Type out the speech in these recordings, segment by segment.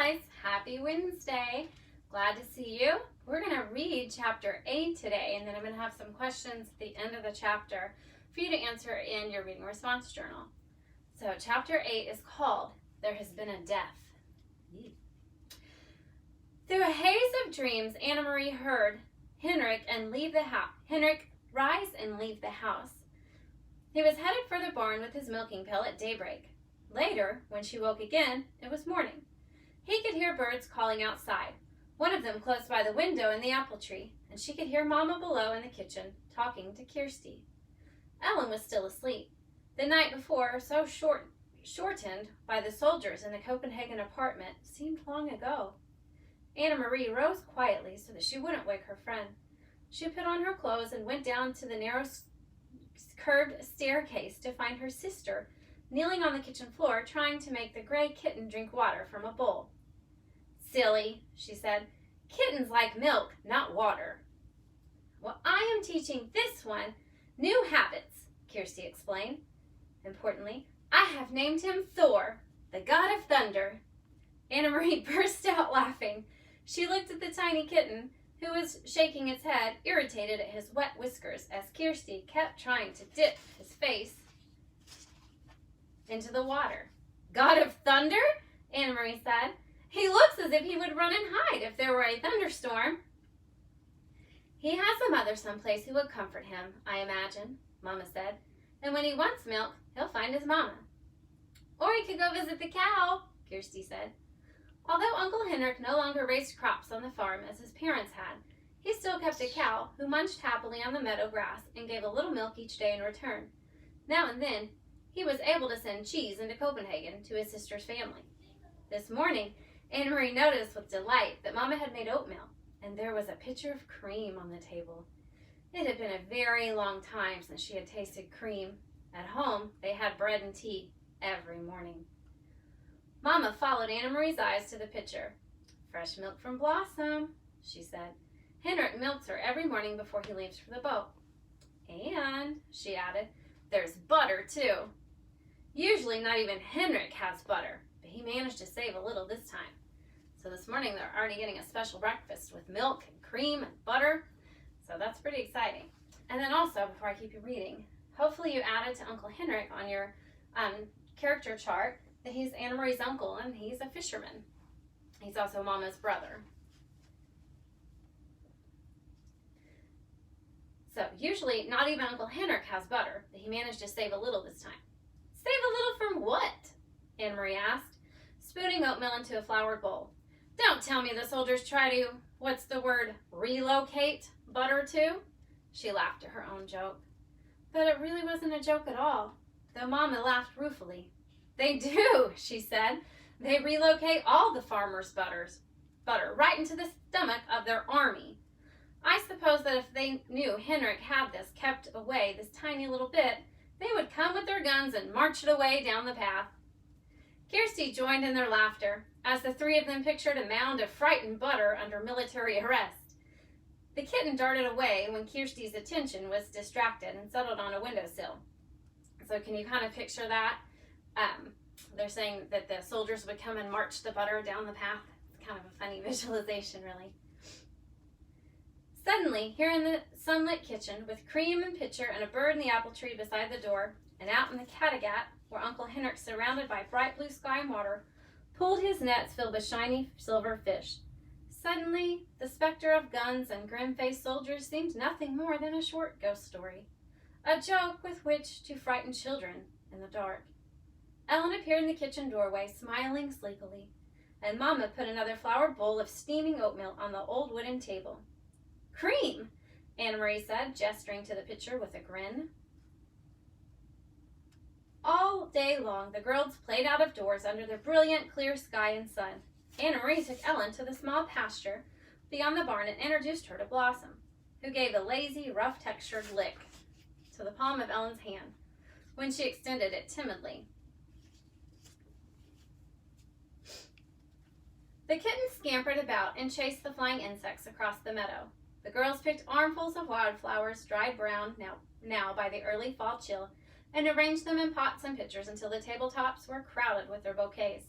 guys, happy Wednesday. Glad to see you. We're going to read chapter 8 today, and then I'm going to have some questions at the end of the chapter for you to answer in your reading response journal. So chapter 8 is called There Has Been a Death. Through a haze of dreams, Anna Marie heard Henrik rise and leave the house. He was headed for the barn with his milking pail at daybreak. Later, when she woke again, it was morning. He could hear birds calling outside, one of them close by the window in the apple tree, and she could hear Mama below in the kitchen talking to Kirsty. Ellen was still asleep. The night before, so shortened by the soldiers in the Copenhagen apartment, seemed long ago. Anna Marie rose quietly so that she wouldn't wake her friend. She put on her clothes and went down to the narrow curved staircase to find her sister kneeling on the kitchen floor trying to make the gray kitten drink water from a bowl. "Silly," she said. "Kittens like milk, not water." "Well, I am teaching this one new habits," Kirsty explained. Importantly, "I have named him Thor, the god of thunder." Anna Marie burst out laughing. She looked at the tiny kitten, who was shaking its head, irritated at his wet whiskers, as Kirsty kept trying to dip his face into the water. "God of thunder?" Anna Marie said. "He looks as if he would run and hide if there were a thunderstorm." "He has a mother someplace who would comfort him, I imagine," Mama said. "And when he wants milk, he'll find his mama." "Or he could go visit the cow," Kirsty said. Although Uncle Henrik no longer raised crops on the farm as his parents had, he still kept a cow who munched happily on the meadow grass and gave a little milk each day in return. Now and then, he was able to send cheese into Copenhagen to his sister's family. This morning, Anna Marie noticed with delight that Mama had made oatmeal, and there was a pitcher of cream on the table. It had been a very long time since she had tasted cream. At home, they had bread and tea every morning. Mama followed Anna Marie's eyes to the pitcher. "Fresh milk from Blossom," she said. "Henrik milks her every morning before he leaves for the boat. And," she added, "there's butter, too. Usually not even Henrik has butter, but he managed to save a little this time. So this morning they're already getting a special breakfast with milk and cream and butter. So that's pretty exciting." And then also, before I keep you reading, hopefully you added to Uncle Henrik on your character chart that he's Anna Marie's uncle and he's a fisherman. He's also Mama's brother. So usually not even Uncle Henrik has butter, but he managed to save a little this time. "Save a little from what?" Anna Marie asked, spooning oatmeal into a floured bowl. "Don't tell me the soldiers try to, relocate butter too?" She laughed at her own joke. But it really wasn't a joke at all, though Mama laughed ruefully. "They do," she said. "They relocate all the farmers' butter right into the stomach of their army. I suppose that if they knew Henrik had this kept away this tiny little bit, they would come with their guns and march it away down the path." Kirsty joined in their laughter as the three of them pictured a mound of frightened butter under military arrest. The kitten darted away when Kirsty's attention was distracted and settled on a windowsill. So can you kind of picture that? They're saying that the soldiers would come and march the butter down the path. It's kind of a funny visualization, really. Suddenly, here in the sunlit kitchen, with cream and pitcher and a bird in the apple tree beside the door, and out in the Kattegat, where Uncle Henrik, surrounded by bright blue sky and water, pulled his nets filled with shiny silver fish. Suddenly, the specter of guns and grim-faced soldiers seemed nothing more than a short ghost story, a joke with which to frighten children in the dark. Ellen appeared in the kitchen doorway, smiling sleepily, and Mama put another floured bowl of steaming oatmeal on the old wooden table. "Cream," Anna Marie said, gesturing to the pitcher with a grin. All day long, the girls played out of doors under the brilliant, clear sky and sun. Anna Marie took Ellen to the small pasture beyond the barn and introduced her to Blossom, who gave a lazy, rough-textured lick to the palm of Ellen's hand when she extended it timidly. The kitten scampered about and chased the flying insects across the meadow. The girls picked armfuls of wildflowers, dried brown now by the early fall chill, and arranged them in pots and pitchers until the tabletops were crowded with their bouquets.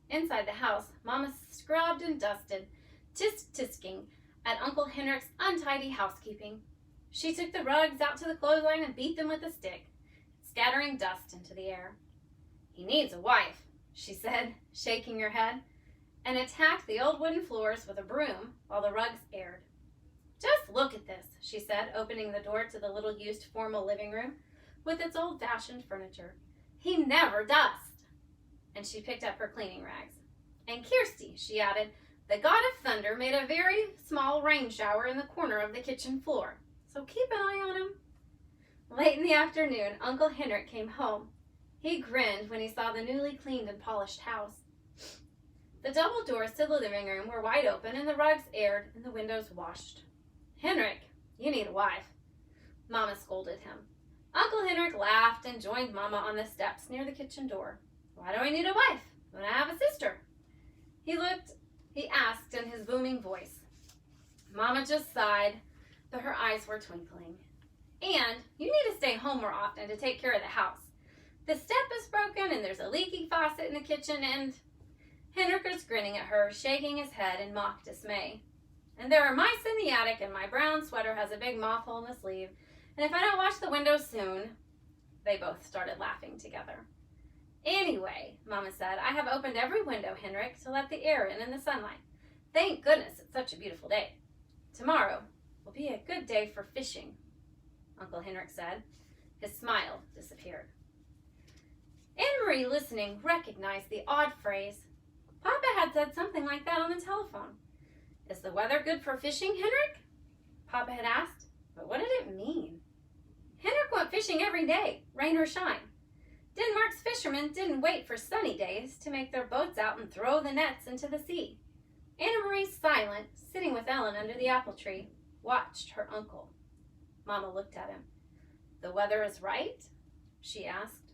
Inside the house, Mama scrubbed and dusted, tisk-tisking at Uncle Henrik's untidy housekeeping. She took the rugs out to the clothesline and beat them with a stick, scattering dust into the air. "He needs a wife," she said, shaking her head, and attacked the old wooden floors with a broom while the rugs aired. "Just look at this," she said, opening the door to the little used formal living room with its old-fashioned furniture. "He never dusts." And she picked up her cleaning rags. "And Kirsty," she added, "the god of thunder made a very small rain shower in the corner of the kitchen floor, so keep an eye on him." Late in the afternoon, Uncle Henrik came home. He grinned when he saw the newly cleaned and polished house. The double doors to the living room were wide open and the rugs aired and the windows washed. "Henrik, you need a wife," Mama scolded him. Uncle Henrik laughed and joined Mama on the steps near the kitchen door. "Why do I need a wife when I have a sister?" He asked in his booming voice. Mama just sighed, but her eyes were twinkling. "And you need to stay home more often to take care of the house. The step is broken and there's a leaky faucet in the kitchen and..." Henrik was grinning at her, shaking his head in mock dismay. "And there are mice in the attic and my brown sweater has a big moth hole in the sleeve. And if I don't wash the windows soon..." They both started laughing together. "Anyway," Mama said, "I have opened every window, Henrik, to let the air in and the sunlight. Thank goodness it's such a beautiful day. Tomorrow will be a good day for fishing," Uncle Henrik said. His smile disappeared. Anne-Marie, listening, recognized the odd phrase. Papa had said something like that on the telephone. "Is the weather good for fishing, Henrik?" Papa had asked, but what did it mean? Henrik went fishing every day, rain or shine. Denmark's fishermen didn't wait for sunny days to make their boats out and throw the nets into the sea. Anne-Marie, silent, sitting with Ellen under the apple tree, watched her uncle. Mama looked at him. "The weather is right?" she asked.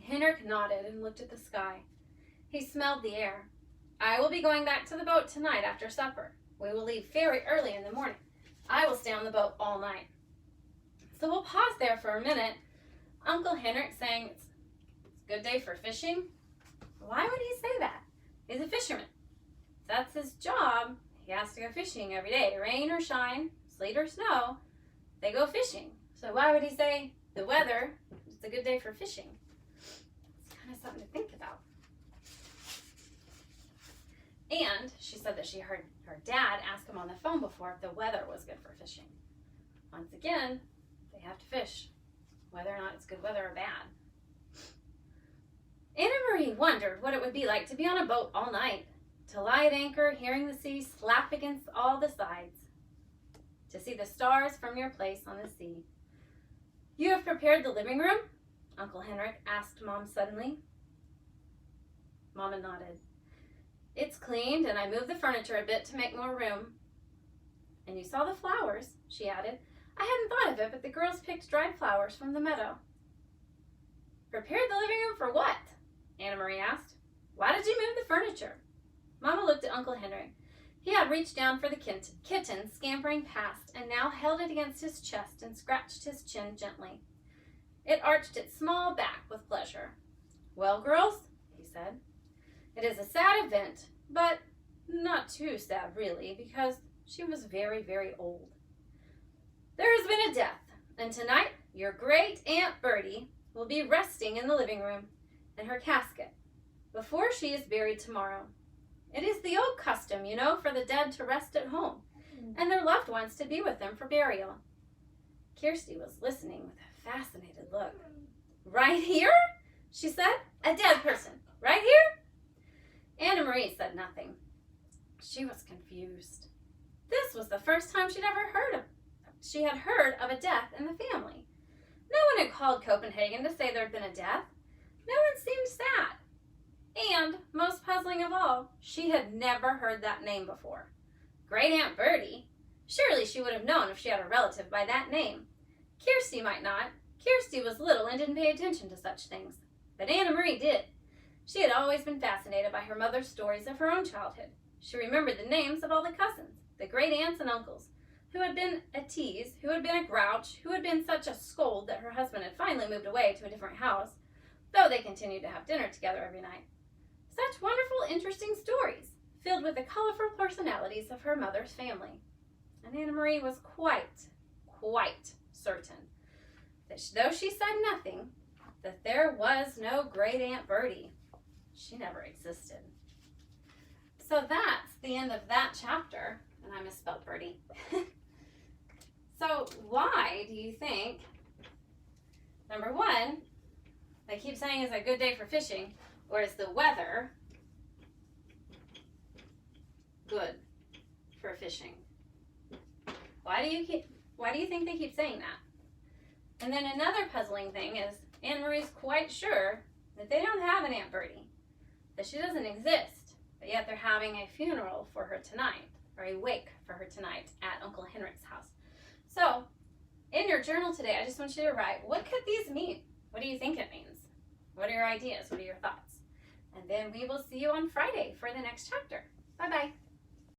Henrik nodded and looked at the sky. He smelled the air. "I will be going back to the boat tonight after supper. We will leave very early in the morning. I will stay on the boat all night." So we'll pause there for a minute. Uncle Henrik saying it's a good day for fishing? Why would he say that? He's a fisherman. That's his job. He has to go fishing every day, rain or shine, sleet or snow. They go fishing. So why would he say the weather, it's a good day for fishing? It's kind of something to think about. And she said that she heard her dad ask him on the phone before if the weather was good for fishing. Once again, they have to fish, whether or not it's good weather or bad. Anne-Marie wondered what it would be like to be on a boat all night, to lie at anchor, hearing the sea slap against all the sides, to see the stars from your place on the sea. "You have prepared the living room?" Uncle Henrik asked Mom suddenly. Mama nodded. "It's cleaned, and I moved the furniture a bit to make more room." "And you saw the flowers," she added. "I hadn't thought of it, but the girls picked dried flowers from the meadow." "Prepared the living room for what?" Anne-Marie asked. "Why did you move the furniture?" Mama looked at Uncle Henrik. He had reached down for the kitten scampering past and now held it against his chest and scratched his chin gently. It arched its small back with pleasure. "Well, girls," he said, "it is a sad event, but not too sad, really, because she was very, very old. There has been a death, and tonight your great Aunt Bertie will be resting in the living room in her casket before she is buried tomorrow. It is the old custom, you know, for the dead to rest at home and their loved ones to be with them for burial." Kirsty was listening with a fascinated look. "Right here?" she said. "A dead person, right here?" Anne-Marie said nothing. She was confused. This was the first time she had heard of a death in the family. No one had called Copenhagen to say there had been a death. No one seemed sad. And, most puzzling of all, she had never heard that name before. Great Aunt Bertie? Surely she would have known if she had a relative by that name. Kirsty might not. Kirsty was little and didn't pay attention to such things. But Anne-Marie did. She had always been fascinated by her mother's stories of her own childhood. She remembered the names of all the cousins, the great aunts and uncles, who had been a tease, who had been a grouch, who had been such a scold that her husband had finally moved away to a different house, though they continued to have dinner together every night. Such wonderful interesting stories filled with the colorful personalities of her mother's family. And Anna Marie was quite certain that though she said nothing, that there was no great Aunt Bertie. She never existed. So that's the end of that chapter. And I misspelled Bertie. So why do you think, number one, they keep saying it's a good day for fishing, or is the weather good for fishing? Why do you think they keep saying that? And then another puzzling thing is Anna Marie's quite sure that they don't have an Aunt Bertie, that she doesn't exist, but yet they're having a funeral for her tonight, or a wake for her tonight at Uncle Henrik's house. So, in your journal today, I just want you to write, what could these mean? What do you think it means? What are your ideas? What are your thoughts? And then we will see you on Friday for the next chapter.